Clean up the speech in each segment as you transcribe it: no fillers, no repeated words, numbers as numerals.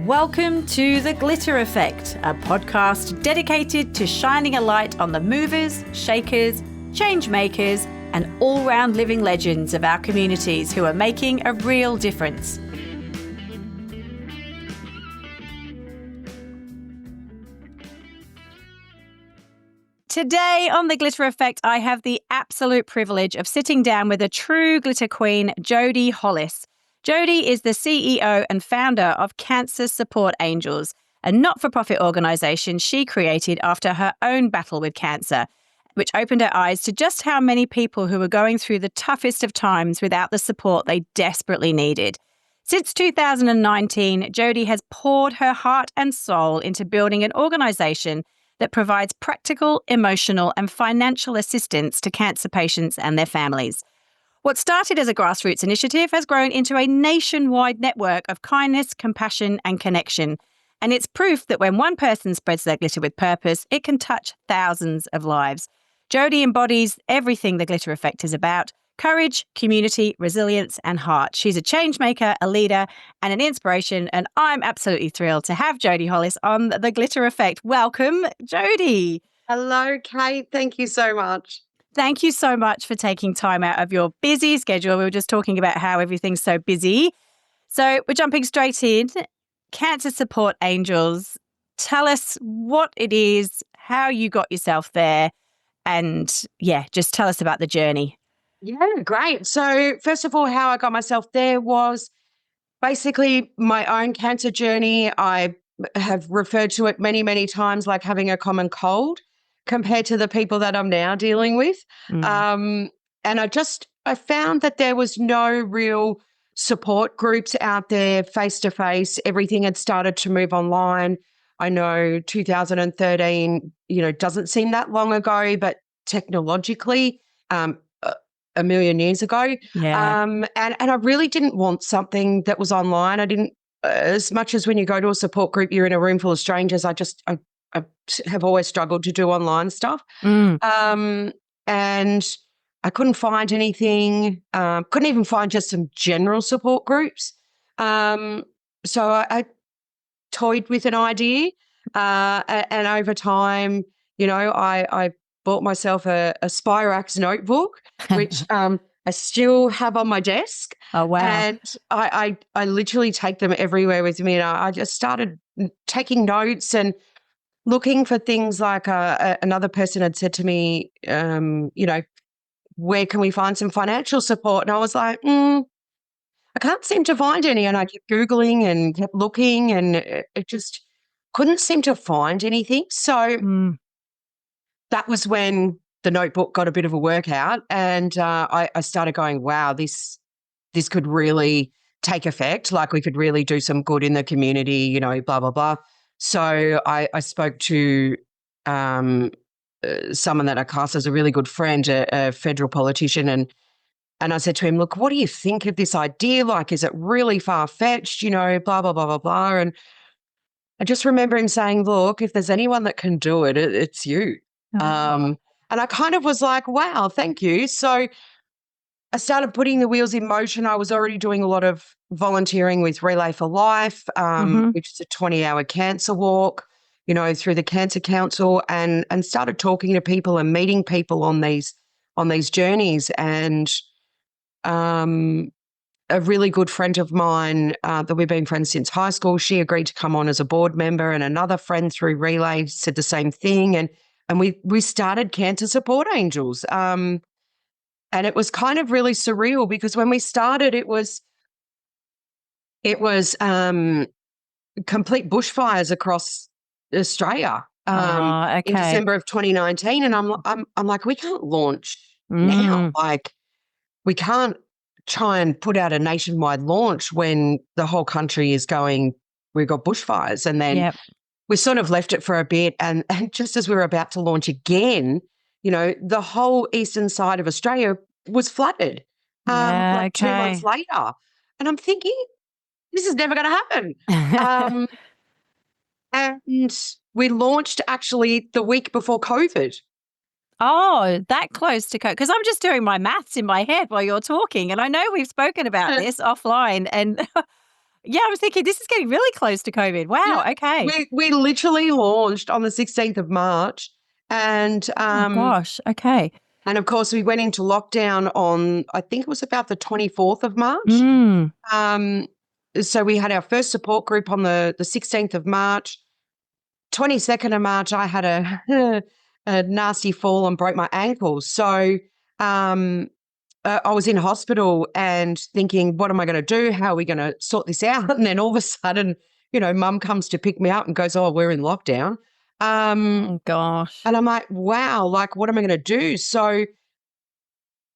Welcome to The Glitter Effect, a podcast dedicated to shining a light on the movers, shakers, change makers, and all-round living legends of our communities who are making a real difference. Today on The Glitter Effect, I have the absolute privilege of sitting down with a true glitter queen, Jodie Hollis. Jodie is the CEO and founder of Cancer Support Angels, a not-for-profit organisation she created after her own battle with cancer, which opened her eyes to just how many people who were going through the toughest of times without the support they desperately needed. Since 2019, Jodie has poured her heart and soul into building an organisation that provides practical, emotional and financial assistance to cancer patients and their families. What started as a grassroots initiative has grown into a nationwide network of kindness, compassion and connection. And it's proof that when one person spreads their glitter with purpose, it can touch thousands of lives. Jodie embodies everything the Glitter Effect is about: courage, community, resilience and heart. She's a change maker, a leader and an inspiration. And I'm absolutely thrilled to have Jodie Hollis on the Glitter Effect. Welcome, Jodie. Hello, Kate. Thank you so much. Thank you so much for taking time out of your busy schedule. We were just talking about how everything's so busy. So we're jumping straight in. Cancer Support Angels. Tell us what it is, how you got yourself there, and just tell us about the journey. Yeah, great. So first of all, how I got myself there was basically my own cancer journey. I have referred to it many, many times like having a common cold compared to the people that I'm now dealing with. And I found that there was no real support groups out there face-to-face. Everything had started to move online. I know 2013, doesn't seem that long ago, but technologically, a million years ago. Yeah. And I really didn't want something that was online. I didn't, as much as when you go to a support group, you're in a room full of strangers. I have always struggled to do online stuff. And I couldn't find anything, couldn't even find just some general support groups. So I toyed with an idea, and over time, I bought myself a Spyrax notebook, which I still have on my desk. Oh, wow. And I literally take them everywhere with me. And I just started taking notes and looking for things like another person had said to me, where can we find some financial support? And I was like, I can't seem to find any. And I kept Googling and kept looking and it just couldn't seem to find anything. So that was when the notebook got a bit of a workout and I started going, wow, this could really take effect. Like we could really do some good in the community, blah, blah, blah. So I spoke to someone that I cast as a really good friend, a federal politician, and I said to him, look, what do you think of this idea? Like, is it really far-fetched, blah, blah, blah, blah, blah. And I just remember him saying, look, if there's anyone that can do it, it's you. And I kind of was like, wow, thank you. So I started putting the wheels in motion. I was already doing a lot of volunteering with Relay for Life, which is a 20-hour cancer walk, through the Cancer Council, and started talking to people and meeting people on these journeys. And a really good friend of mine that we've been friends since high school, she agreed to come on as a board member, and another friend through Relay said the same thing. And we started Cancer Support Angels. And it was kind of really surreal because when we started, it was complete bushfires across Australia in December of 2019. And I'm like, we can't launch now. Like, we can't try and put out a nationwide launch when the whole country is going, we've got bushfires. And then we sort of left it for a bit. And just as we were about to launch again, the whole eastern side of Australia was flooded 2 months later. And I'm thinking, this is never going to happen. And we launched actually the week before COVID. Oh, that close to COVID. Because I'm just doing my maths in my head while you're talking. And I know we've spoken about this offline. And Yeah, I was thinking this is getting really close to COVID. Wow, Yeah. okay. We literally launched on the 16th of March. And Oh, gosh, okay. and of course we went into lockdown on, I think it was about the 24th of March. Mm. So we had our first support group on the 16th of March. 22nd of March, I had a nasty fall and broke my ankle. So I was in hospital and thinking, what am I going to do? How are we going to sort this out? And then all of a sudden, mum comes to pick me up and goes, oh, we're in lockdown. Oh, gosh. And I'm like, wow, like, what am I going to do? So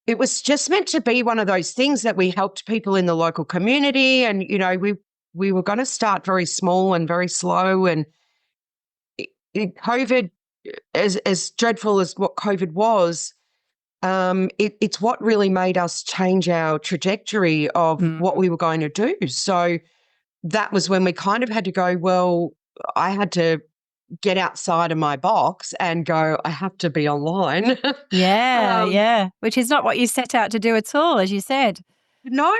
it was just meant to be one of those things that we helped people in the local community. And, we were going to start very small and very slow. And COVID, as dreadful as what COVID was, it's what really made us change our trajectory of what we were going to do. So that was when we kind of had to go, well, I had to get outside of my box and go, I have to be online. Yeah. Which is not what you set out to do at all, as you said. No,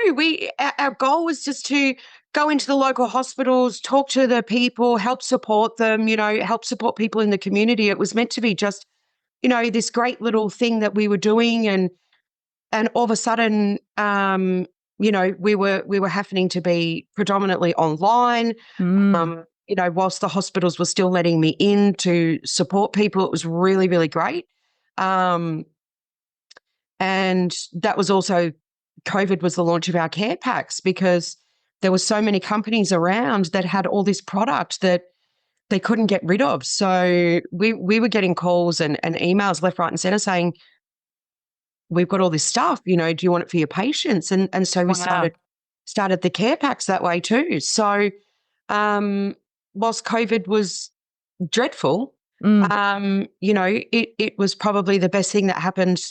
our goal was just to go into the local hospitals, talk to the people, help support them, help support people in the community. It was meant to be just, this great little thing that we were doing, and all of a sudden, we were happening to be predominantly online. Whilst the hospitals were still letting me in to support people, it was really, really great. And that was also, COVID was the launch of our care packs, because there were so many companies around that had all this product that they couldn't get rid of. So we were getting calls and emails left, right and centre saying, we've got all this stuff, do you want it for your patients? And so we started the care packs that way too. So whilst COVID was dreadful, it was probably the best thing that happened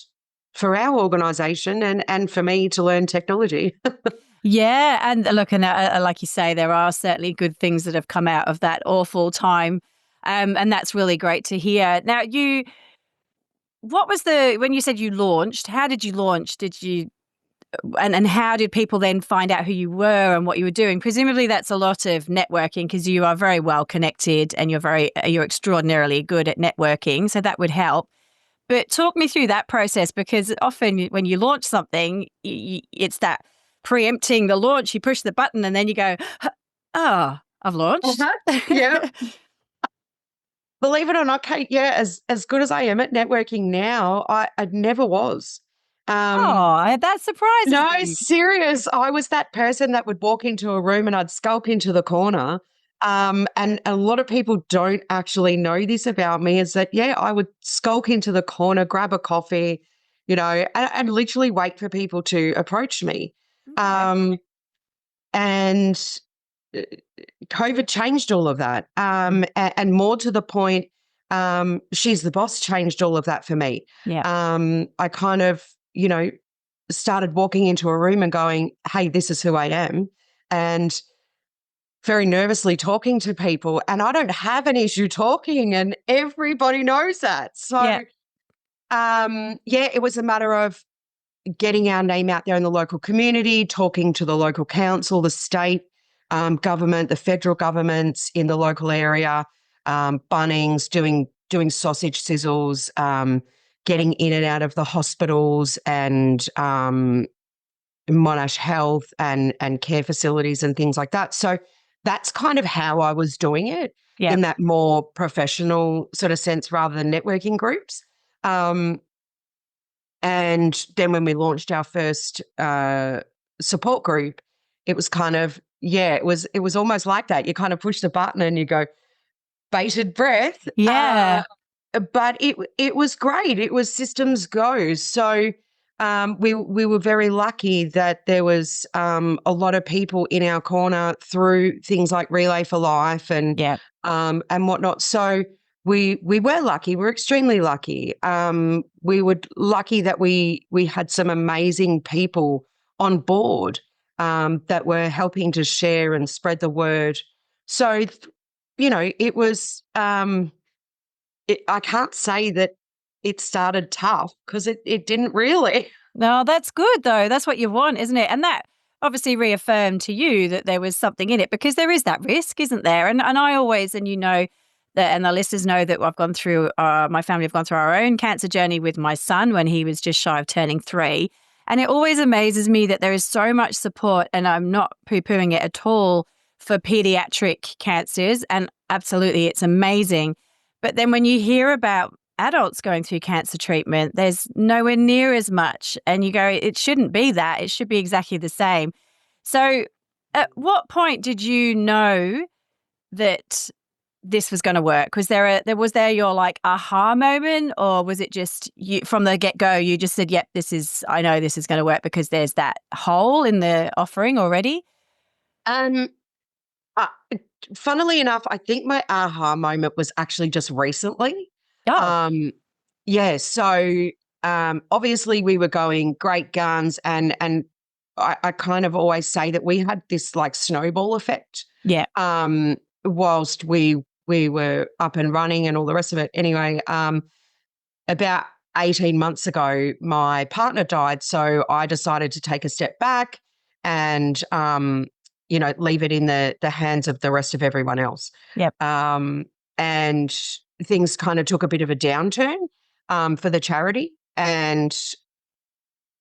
for our organisation and for me to learn technology. Yeah. And look, and like you say, there are certainly good things that have come out of that awful time. And that's really great to hear. Now, when you said you launched, how did you launch? And how did people then find out who you were and what you were doing? Presumably that's a lot of networking, because you are very well connected and you're extraordinarily good at networking. So that would help. But talk me through that process, because often when you launch something, it's that preempting the launch. You push the button and then you go, oh, I've launched. Yeah. Believe it or not, Kate, yeah, as good as I am at networking now, I never was. That surprises no, me. Serious. I was that person that would walk into a room and I'd skulk into the corner. And a lot of people don't actually know this about me, is that, yeah, I would skulk into the corner, grab a coffee, and literally wait for people to approach me. Okay. And COVID changed all of that. And more to the point, She's the Boss changed all of that for me. Yeah. I kind of, started walking into a room and going, hey, this is who I am. And very nervously talking to people. And I don't have an issue talking, and everybody knows that. So, it was a matter of getting our name out there in the local community, talking to the local council, the state government, the federal governments in the local area, Bunnings, doing sausage sizzles, getting in and out of the hospitals and Monash Health and care facilities and things like that. So that's kind of how I was doing it in that more professional sort of sense rather than networking groups. And then when we launched our first support group, it was kind of, it was almost like that. You kind of push the button and you go, bated breath. Yeah. But it was great. It was systems go. So we were very lucky that there was a lot of people in our corner through things like Relay for Life and whatnot. So we were lucky. We're extremely lucky. We were lucky that we had some amazing people on board that were helping to share and spread the word. So, it was. I can't say that it started tough, because it didn't really. No, that's good though. That's what you want, isn't it? And that obviously reaffirmed to you that there was something in it, because there is that risk, isn't there? And I always, and you know, that, and the listeners know that I've gone through, my family have gone through our own cancer journey with my son when he was just shy of turning 3. And it always amazes me that there is so much support, and I'm not poo-pooing it at all, for pediatric cancers. And absolutely, it's amazing. But then when you hear about adults going through cancer treatment, there's nowhere near as much. And you go, it shouldn't be that. It should be exactly the same. So at what point did you know that this was going to work? Was there your like aha moment, or was it just you from the get-go, you just said, yep, I know this is going to work because there's that hole in the offering already? Uh, Funnily enough, I think my aha moment was actually just recently. Oh. Yeah. So obviously we were going great guns, and I kind of always say that we had this like snowball effect. Yeah. Whilst we were up and running and all the rest of it. Anyway, about 18 months ago, my partner died, so I decided to take a step back and leave it in the hands of the rest of everyone else. Yep. And things kind of took a bit of a downturn for the charity. And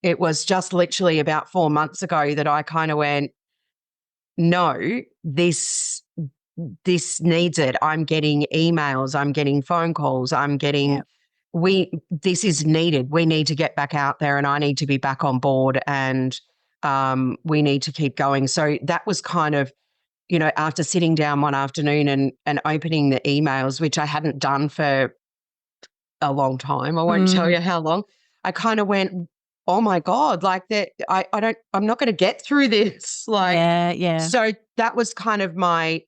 it was just literally about 4 months ago that I kind of went, no, this needs it. I'm getting emails, I'm getting phone calls, I'm getting, this is needed. We need to get back out there, and I need to be back on board, and we need to keep going. So that was kind of, after sitting down one afternoon and opening the emails, which I hadn't done for a long time. I won't tell you how long. I kind of went, oh my God, like that. I'm not going to get through this. Like, yeah. So that was kind of my,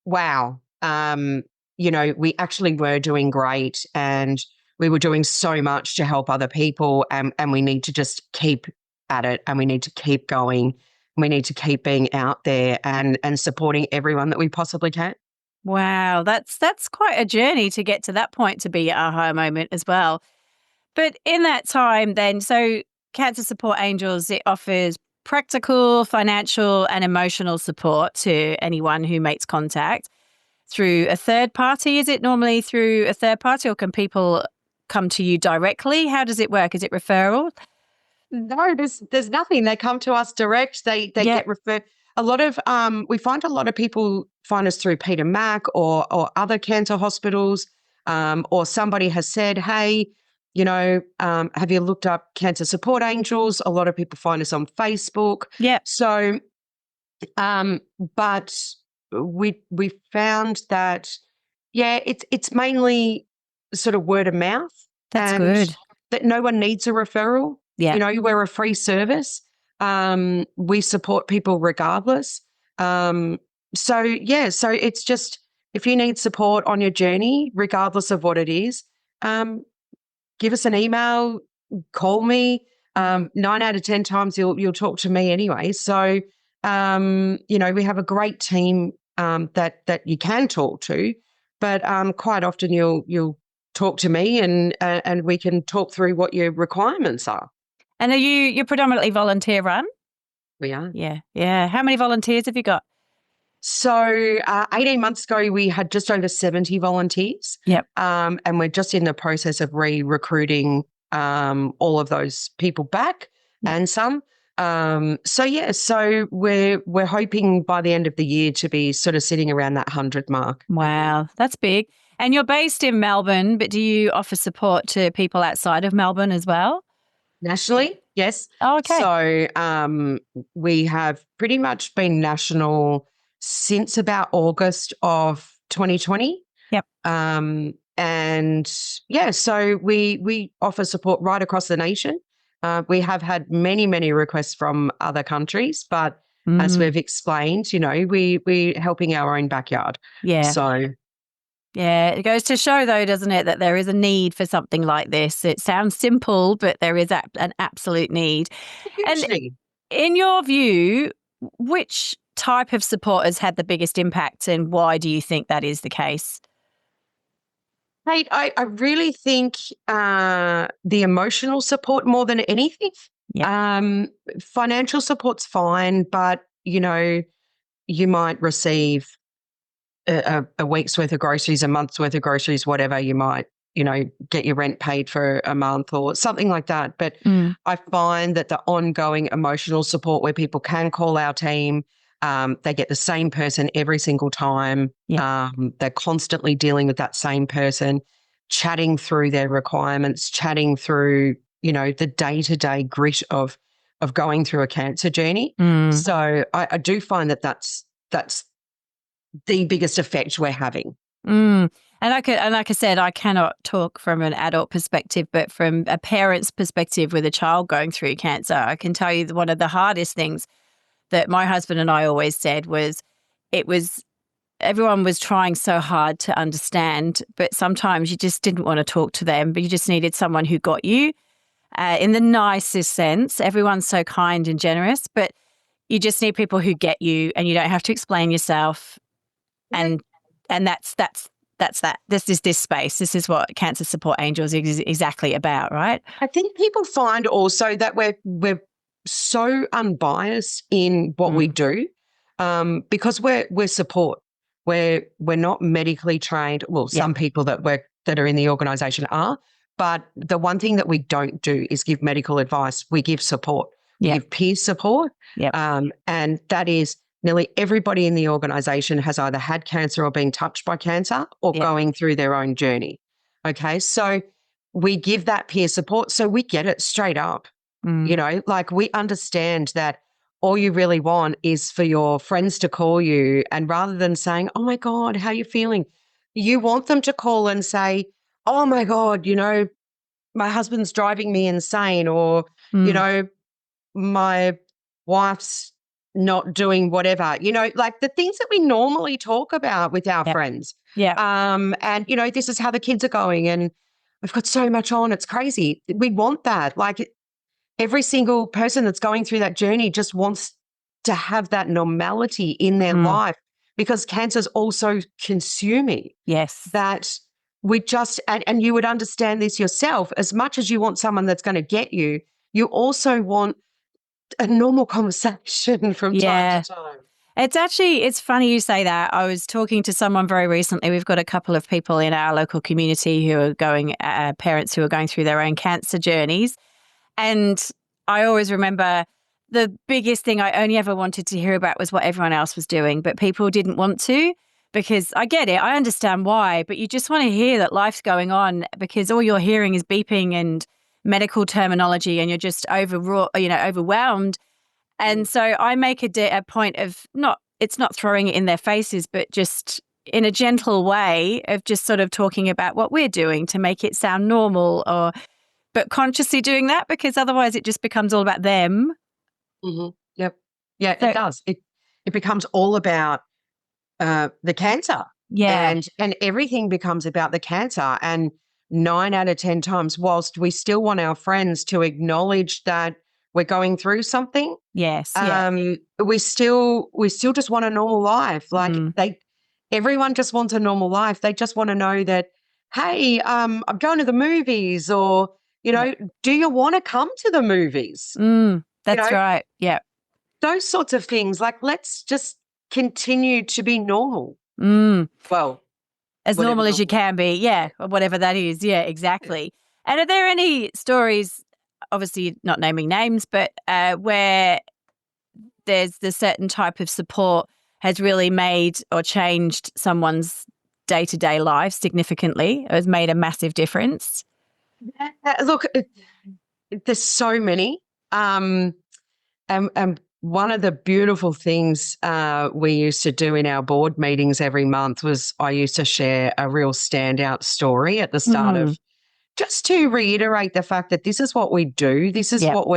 wow. We actually were doing great, and we were doing so much to help other people, and we need to just keep at it, and we need to keep going. We need to keep being out there and supporting everyone that we possibly can. Wow, that's quite a journey to get to that point, to be your aha moment as well. But in that time then, so Cancer Support Angels, it offers practical, financial and emotional support to anyone who makes contact through a third party. Is it normally through a third party, or can people come to you directly? How does it work? Is it referral? No, there's nothing. They come to us direct. They get referred. A lot of we find a lot of people find us through Peter Mac or other cancer hospitals, or somebody has said, hey, have you looked up Cancer Support Angels? A lot of people find us on Facebook. Yeah. So, but we found that, it's mainly sort of word of mouth. That's good. That no one needs a referral. Yeah. We're a free service. We support people regardless. So it's just, if you need support on your journey, regardless of what it is, give us an email, call me. 9 out of 10 times you'll talk to me anyway. So, we have a great team that you can talk to, but quite often you'll talk to me, and we can talk through what your requirements are. And you're predominantly volunteer run? We are. Yeah. Yeah. How many volunteers have you got? So 18 months ago, we had just over 70 volunteers. Yep. And we're just in the process of recruiting all of those people back, and some. So we're hoping by the end of the year to be sort of sitting around that 100 mark. Wow, that's big. And you're based in Melbourne, but do you offer support to people outside of Melbourne as well? Nationally, yes. Oh, okay. So we have pretty much been national since about August of 2020. Yep. So we offer support right across the nation. We have had many, many requests from other countries, but as we've explained, we're helping our own backyard. Yeah. So. Yeah, it goes to show, though, doesn't it, that there is a need for something like this. It sounds simple, but there is an absolute need. Huge need. In your view, which type of support has had the biggest impact, and why do you think that is the case? Kate, I really think the emotional support more than anything. Financial support's fine, but, you might receive a week's worth of groceries, a month's worth of groceries, whatever. You might, get your rent paid for a month or something like that. But I find that the ongoing emotional support where people can call our team, they get the same person every single time. They're constantly dealing with that same person, chatting through their requirements, chatting through, the day-to-day grit of going through a cancer journey. So I do find that that's the biggest effect we're having. And like I said, I cannot talk from an adult perspective, but from a parent's perspective with a child going through cancer, I can tell you one of the hardest things that my husband and I always said was everyone was trying so hard to understand, but sometimes you just didn't want to talk to them, but you just needed someone who got you in the nicest sense. Everyone's so kind and generous, but you just need people who get you and you don't have to explain yourself. And that's that. This is this space. This is what Cancer Support Angels is exactly about, right? I think people find also that we're so unbiased in what we do, because we're support. We're not medically trained. Well, some people that are in the organisation are, but the one thing that we don't do is give medical advice. We give support. We give peer support, and that is. Nearly everybody in the organisation has either had cancer or been touched by cancer or going through their own journey. Okay, so we give that peer support, so we get it straight up. We understand that all you really want is for your friends to call you, and rather than saying, "Oh my God, how are you feeling?" you want them to call and say, "Oh my God, my husband's driving me insane," or, my wife's not doing whatever, like the things that we normally talk about with our friends. And, this is how the kids are going and we've got so much on. It's crazy. We want that. Like every single person that's going through that journey just wants to have that normality in their life because cancer is also consuming. Yes. That we just, and you would understand this yourself, as much as you want someone that's going to get you, you also want a normal conversation from time to time. It's funny you say that. I was talking to someone very recently. We've got a couple of people in our local community who are parents who are going through their own cancer journeys. And I always remember the biggest thing I only ever wanted to hear about was what everyone else was doing, but people didn't want to, because I get it. I understand why, but you just want to hear that life's going on, because all you're hearing is beeping and medical terminology and you're just overwhelmed. And so I make a point of it's not throwing it in their faces, but just in a gentle way of just sort of talking about what we're doing to make it sound normal, but consciously doing that, because otherwise it just becomes all about them. Mm-hmm. Yep. Yeah, so, it does. It becomes all about the cancer. Yeah. And everything becomes about the cancer. And 9 out of 10 times, whilst we still want our friends to acknowledge that we're going through something. Yes. We still just want a normal life. Like everyone just wants a normal life. They just want to know that, hey, I'm going to the movies, or, do you want to come to the movies? That's right. Yeah. Those sorts of things. Like, let's just continue to be normal. Well, as normal as you can be. Yeah. Or whatever that is. Yeah, exactly. And are there any stories, obviously not naming names, but where there's the certain type of support has really made or changed someone's day-to-day life significantly, or has made a massive difference? Look, there's so many. And one of the beautiful things we used to do in our board meetings every month was I used to share a real standout story at the start of, just to reiterate the fact that this is what we do. This is what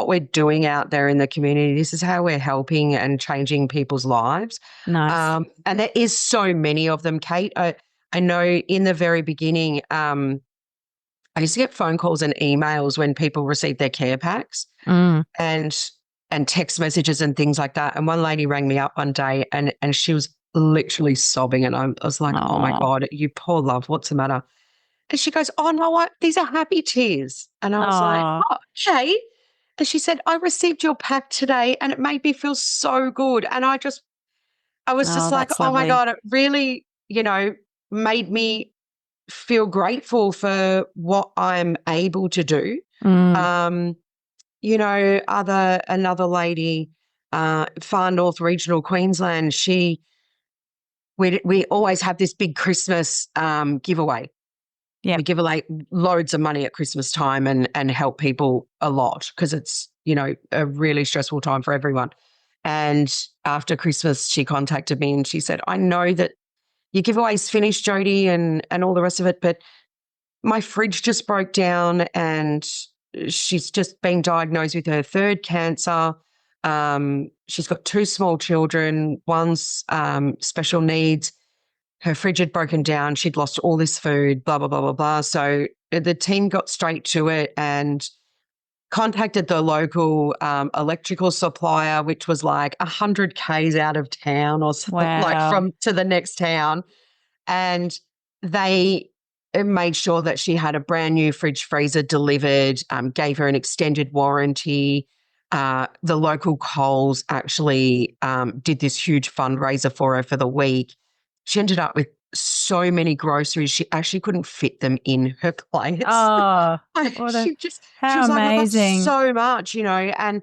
we're doing out there in the community. This is how we're helping and changing people's lives. Nice. And there is so many of them, Kate. I know in the very beginning, I used to get phone calls and emails when people received their care packs and text messages and things like that. And one lady rang me up one day and she was literally sobbing. And I was like, oh my God, you poor love, what's the matter? And she goes, oh, no, these are happy tears. And I was like, oh, okay. And she said, I received your pack today and it made me feel so good. And I was just like, oh my God, it really, made me feel grateful for what I'm able to do. Another lady, Far North Regional Queensland, we always have this big Christmas giveaway. Yeah, we give away loads of money at Christmas time and help people a lot because it's, a really stressful time for everyone. And after Christmas, she contacted me and she said, I know that your giveaway's finished, Jodie, and all the rest of it, but my fridge just broke down and she's just been diagnosed with her third cancer. She's got 2 small children, one's special needs. Her fridge had broken down. She'd lost all this food, blah, blah, blah, blah, blah. So the team got straight to it and contacted the local electrical supplier, which was like 100 Ks out of town or something, like to the next town. And they made sure that she had a brand new fridge freezer delivered, gave her an extended warranty. The local Coles actually did this huge fundraiser for her for the week. She ended up with so many groceries, she actually couldn't fit them in her place. Oh, she was like, amazing. That's so much, and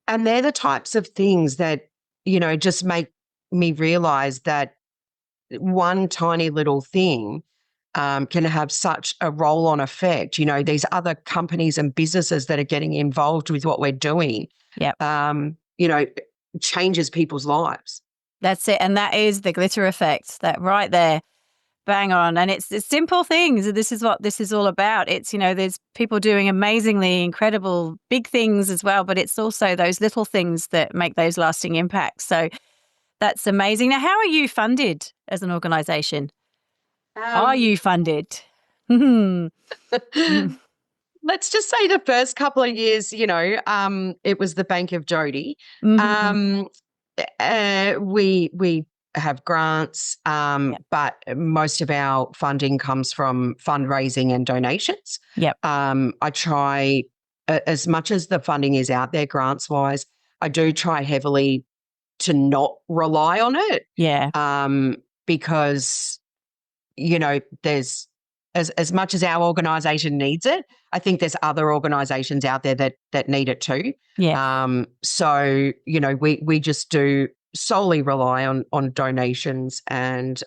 they're the types of things that, just make me realize that one tiny little thing can have such a roll-on effect. These other companies and businesses that are getting involved with what we're doing, changes people's lives. That's it. And that is the glitter effect, that right there. Bang on. And it's simple things. This is what this is all about. It's, there's people doing amazingly incredible big things as well, but it's also those little things that make those lasting impacts. So that's amazing. Now, how are you funded as an organisation? Are you funded? Let's just say the first couple of years, it was the Bank of Jodie. We have grants, but most of our funding comes from fundraising and donations. I try, as much as the funding is out there grants-wise, I do try heavily to not rely on it. Because, there's, as much as our organisation needs it, I think there's other organisations out there that need it too. So, we just do solely rely on donations and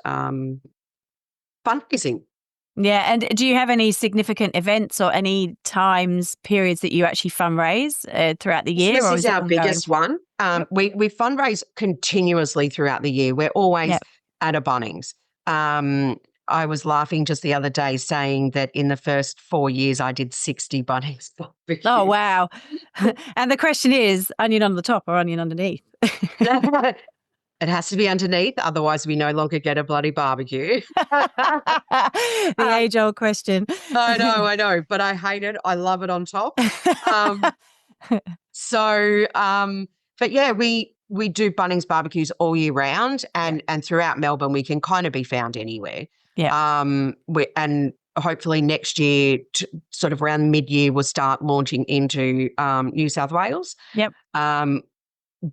fundraising. Yeah. And do you have any significant events or any periods that you actually fundraise throughout the year? This is our biggest one. We fundraise continuously throughout the year. We're always at a Bunnings. I was laughing just the other day saying that in the first 4 years I did 60 Bunnings barbecues. Oh, wow. And the question is, onion on the top or onion underneath? It has to be underneath, otherwise we no longer get a bloody barbecue. The age-old question. I know, but I hate it. I love it on top. But yeah, we do Bunnings barbecues all year round, and throughout Melbourne we can kind of be found anywhere. And hopefully next year, sort of around mid-year, we'll start launching into New South Wales.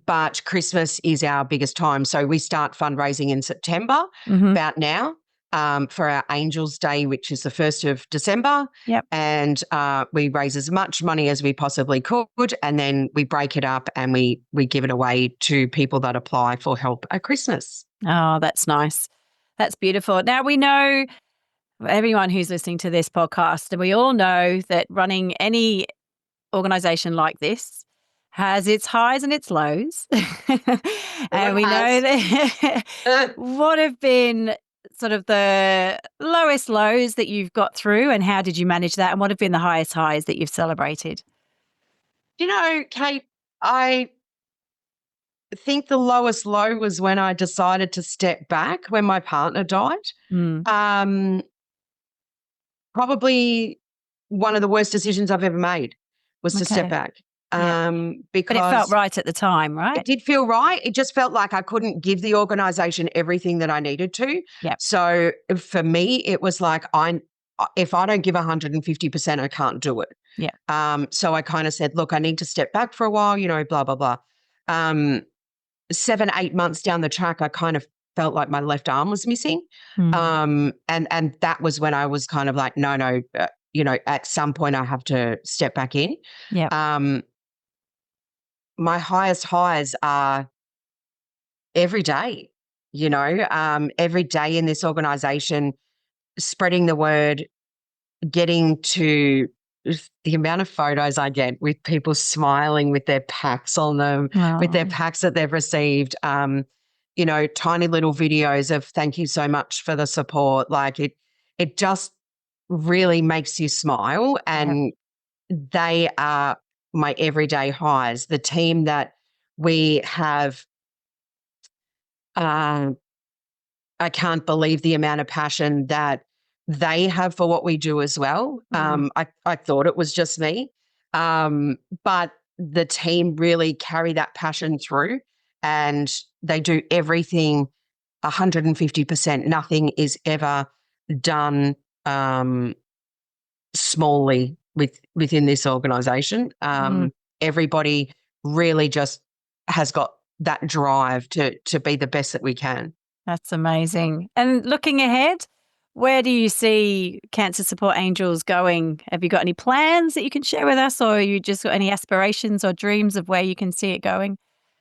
But Christmas is our biggest time. So we start fundraising in September, about now, for our Angels Day, which is the 1st of December. And we raise as much money as we possibly could, and then we break it up and we give it away to people that apply for help at Christmas. Oh, that's nice. That's beautiful. Now, we know, everyone who's listening to this podcast, and we all know that running any organisation like this has its highs and its lows. And we know that what have been sort of the lowest lows that you've got through, and how did you manage that? And what have been the highest highs that you've celebrated? Kate, I think the lowest low was when I decided to step back when my partner died. Probably one of the worst decisions I've ever made was to step back. Because but it felt right at the time, right? It did feel right. It just felt like I couldn't give the organisation everything that I needed to. So for me, it was like I if I don't give 150%, I can't do it. Yeah. So I kind of said, look, I need to step back for a while, blah, blah, blah. 7-8 months down the track, I kind of felt like my left arm was missing. And that was when I was kind of like, no, at some point I have to step back in. Yeah. My highest highs are every day, every day in this organization, spreading the word, getting to the amount of photos I get with people smiling with their packs on them, with their packs that they've received, tiny little videos of thank you so much for the support. Like it just really makes you smile, and they are my everyday highs. The team that we have, I can't believe the amount of passion that they have for what we do as well. I thought it was just me, but the team really carry that passion through, and they do everything 150%. Nothing is ever done smallly within this organisation. Everybody really just has got that drive to be the best that we can. That's amazing. And looking ahead, where do you see Cancer Support Angels going? Have you got any plans that you can share with us, or you just got any aspirations or dreams of where you can see it going?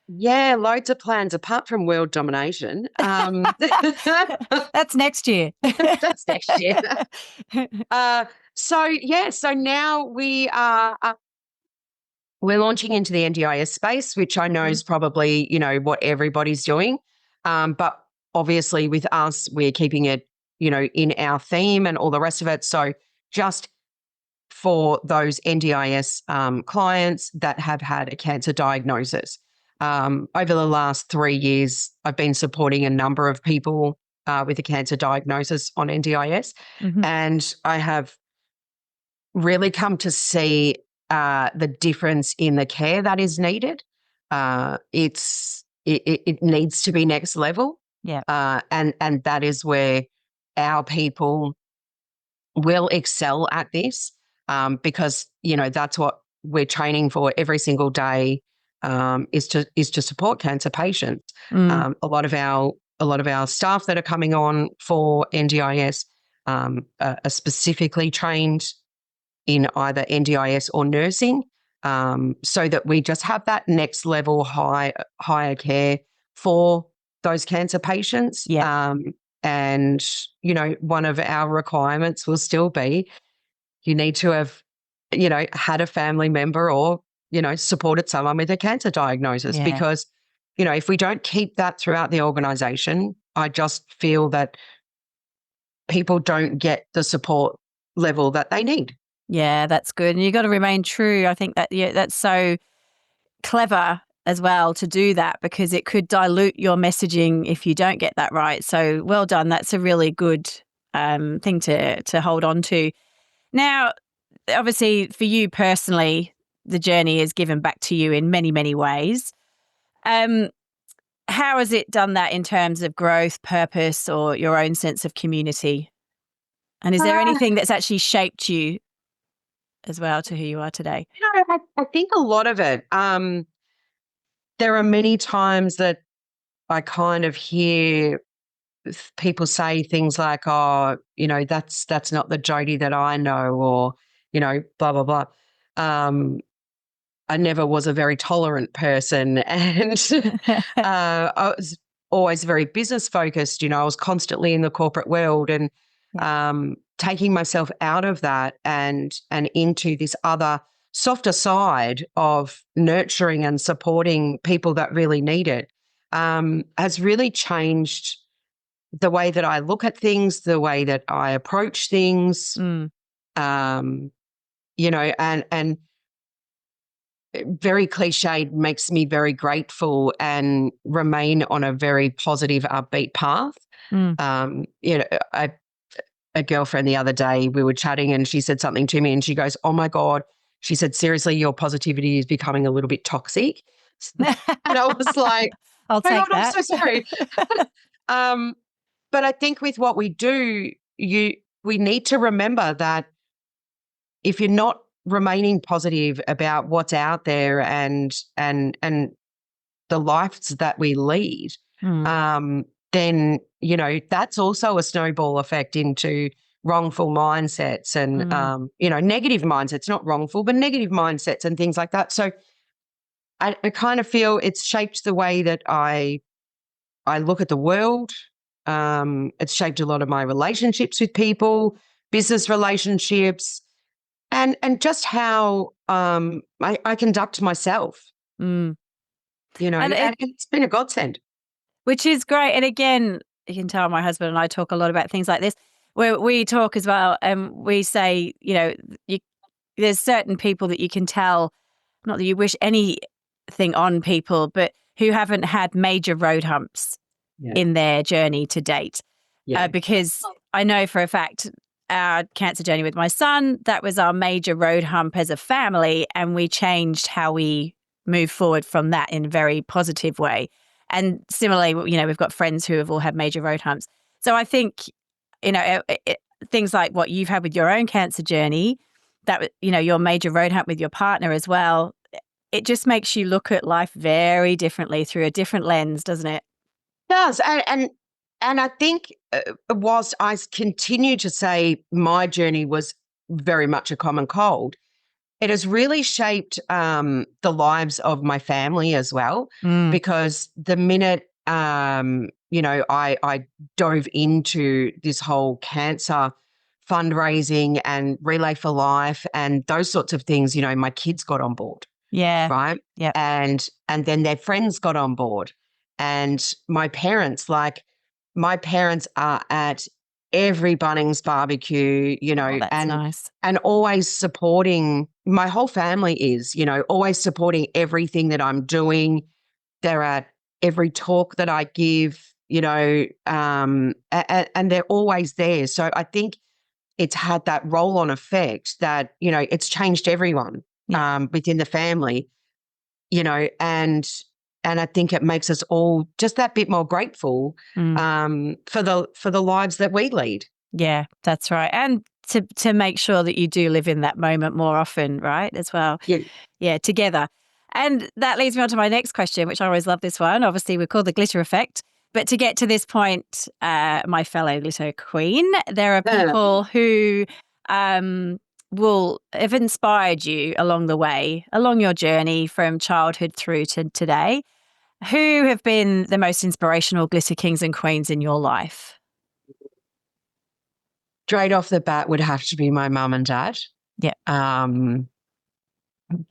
Yeah, loads of plans apart from world domination. That's next year. That's next year. So now we're launching into the NDIS space, which I know is probably, what everybody's doing. But obviously with us, we're keeping it, in our theme and all the rest of it. So just for those NDIS clients that have had a cancer diagnosis. Over the last 3 years, I've been supporting a number of people with a cancer diagnosis on NDIS, and I have really come to see the difference in the care that is needed. It needs to be next level, and that is where our people will excel at this, because that's what we're training for every single day, is to support cancer patients. A lot of our staff that are coming on for NDIS are specifically trained in either NDIS or nursing, so that we just have that next level higher care for those cancer patients. And, one of our requirements will still be you need to have, had a family member or, supported someone with a cancer diagnosis, because, if we don't keep that throughout the organisation, I just feel that people don't get the support level that they need. Yeah, that's good. And you've got to remain true. I think that, that's so clever as well to do that, because it could dilute your messaging if you don't get that right. So well done. That's a really good thing to hold on to. Now, obviously, for you personally, the journey is given back to you in many, many ways. How has it done that in terms of growth, purpose, or your own sense of community? And is there anything that's actually shaped you as well to who you are today? I think a lot of it. There are many times that I kind of hear people say things like, "Oh, that's not the Jodie that I know," or blah blah blah. I never was a very tolerant person, and I was always very business focused. I was constantly in the corporate world, and taking myself out of that and into this other softer side of nurturing and supporting people that really need it, has really changed the way that I look at things, the way that I approach things, and very cliched, makes me very grateful and remain on a very positive, upbeat path. A girlfriend the other day, we were chatting and she said something to me and she goes, "Oh my God," she said, "seriously, your positivity is becoming a little bit toxic." And I was like, I'll take God, that. I'm so sorry. But I think with what we do, we need to remember that if you're not remaining positive about what's out there and the lives that we lead, then, you know, that's also a snowball effect into wrongful mindsets and, you know, negative mindsets, not wrongful, but negative mindsets and things like that. So I kind of feel it's shaped the way that I look at the world. It's shaped a lot of my relationships with people, business relationships, and just how I conduct myself. You know, and it's been a godsend. Which is great. And again, you can tell my husband and I talk a lot about things like this, where we talk as well, and we say, you know, there's certain people that you can tell, not that you wish anything on people, but who haven't had major road humps in their journey to date. Because I know for a fact our cancer journey with my son, that was our major road hump as a family, and we changed how we move forward from that in a very positive way. And similarly, you know, we've got friends who have all had major road humps. So I think, you know, things like what you've had with your own cancer journey, that, you know, your major road hump with your partner as well, it just makes you look at life very differently through a different lens, doesn't it? It does. And I think whilst I continue to say my journey was very much a common cold, it has really shaped the lives of my family as well, because the minute, you know, I dove into this whole cancer fundraising and Relay for Life and those sorts of things, you know, my kids got on board. Yeah. Right. Yeah. And then their friends got on board. And my parents are at every Bunnings barbecue, you know, that's nice. And always supporting. My whole family is, you know, always supporting everything that I'm doing. They're at every talk that I give, you know, and they're always there. So I think it's had that roll-on effect that, you know, it's changed everyone within the family, you know, and I think it makes us all just that bit more grateful for the lives that we lead. Yeah, that's right. And to make sure that you do live in that moment more often, right, as well. Yeah, together. And that leads me on to my next question, which I always love this one. Obviously, we call the glitter effect. But to get to this point, my fellow glitter queen, there are people who will have inspired you along the way, along your journey from childhood through to today. Who have been the most inspirational glitter kings and queens in your life? Straight off the bat would have to be my mum and dad. Yeah.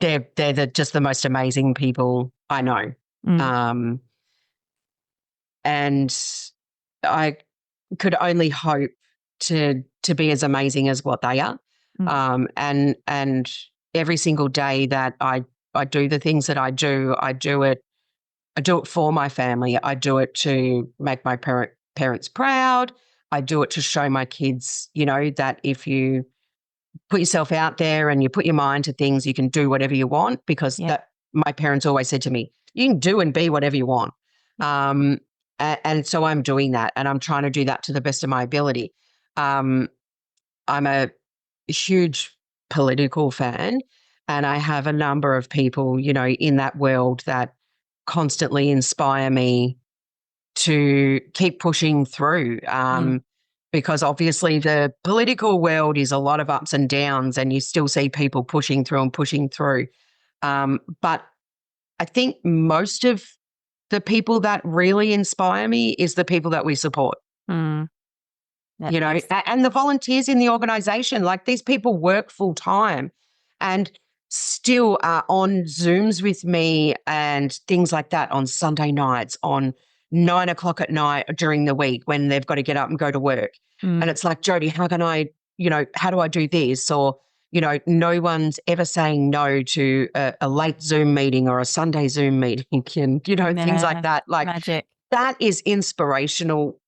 They're just the most amazing people I know. And I could only hope to be as amazing as what they are. And every single day that I do the things that I do it for my family. I do it to make my parents proud. I do it to show my kids, you know, that if you put yourself out there and you put your mind to things, you can do whatever you want, because that my parents always said to me, you can do and be whatever you want. And so I'm doing that, and I'm trying to do that to the best of my ability. I'm a huge political fan, and I have a number of people, you know, in that world that constantly inspire me to keep pushing through. Because obviously the political world is a lot of ups and downs, and you still see people pushing through. But I think most of the people that really inspire me is the people that we support. You know, and the volunteers in the organisation. Like, these people work full time and still are on Zooms with me and things like that on Sunday nights, on 9 o'clock at night during the week when they've got to get up and go to work. And it's like, Jodie, how can I, you know, how do I do this? Or, you know, no one's ever saying no to a late Zoom meeting or a Sunday Zoom meeting and, you know, things like that. Like, magic. That is inspirational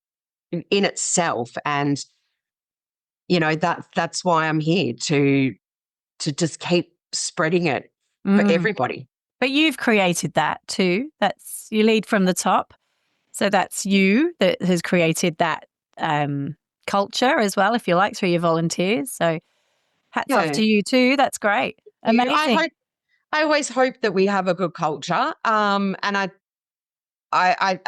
in itself. And, you know, that's why I'm here to just keep spreading it for everybody. But you've created that too. You lead from the top. So that's you that has created that culture as well, if you like, through your volunteers. So hats off to you too. That's great. Amazing. I always hope that we have a good culture. And I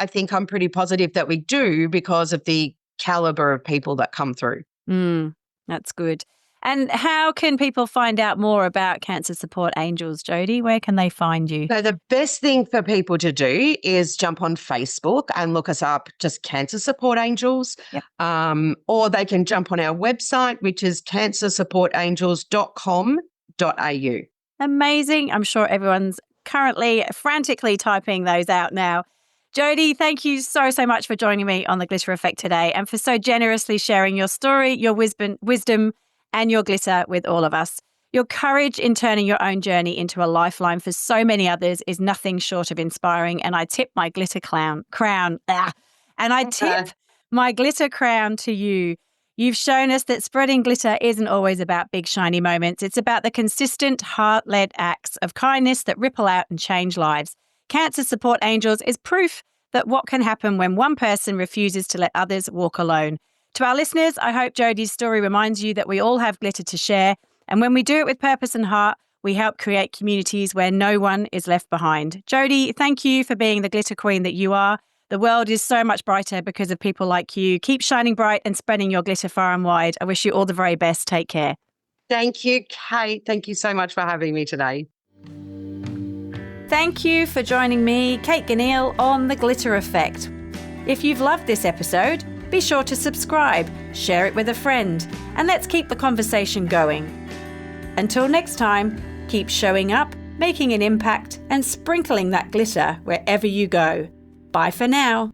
think I'm pretty positive that we do because of the caliber of people that come through. That's good. And how can people find out more about Cancer Support Angels, Jodie? Where can they find you? So the best thing for people to do is jump on Facebook and look us up, just Cancer Support Angels. Yep. Or they can jump on our website, which is cancersupportangels.com.au. Amazing. I'm sure everyone's currently frantically typing those out now. Jodie, thank you so much for joining me on The Glitter Effect today and for so generously sharing your story, your wisdom, and your glitter with all of us. Your courage in turning your own journey into a lifeline for so many others is nothing short of inspiring. And I tip my glitter crown to you. You've shown us that spreading glitter isn't always about big shiny moments. It's about the consistent heart-led acts of kindness that ripple out and change lives. Cancer Support Angels is proof that what can happen when one person refuses to let others walk alone. To our listeners, I hope Jodie's story reminds you that we all have glitter to share. And when we do it with purpose and heart, we help create communities where no one is left behind. Jodie, thank you for being the glitter queen that you are. The world is so much brighter because of people like you. Keep shining bright and spreading your glitter far and wide. I wish you all the very best. Take care. Thank you, Kate. Thank you so much for having me today. Thank you for joining me, Kate Ganneil, on The Glitter Effect. If you've loved this episode, be sure to subscribe, share it with a friend, and let's keep the conversation going. Until next time, keep showing up, making an impact, and sprinkling that glitter wherever you go. Bye for now.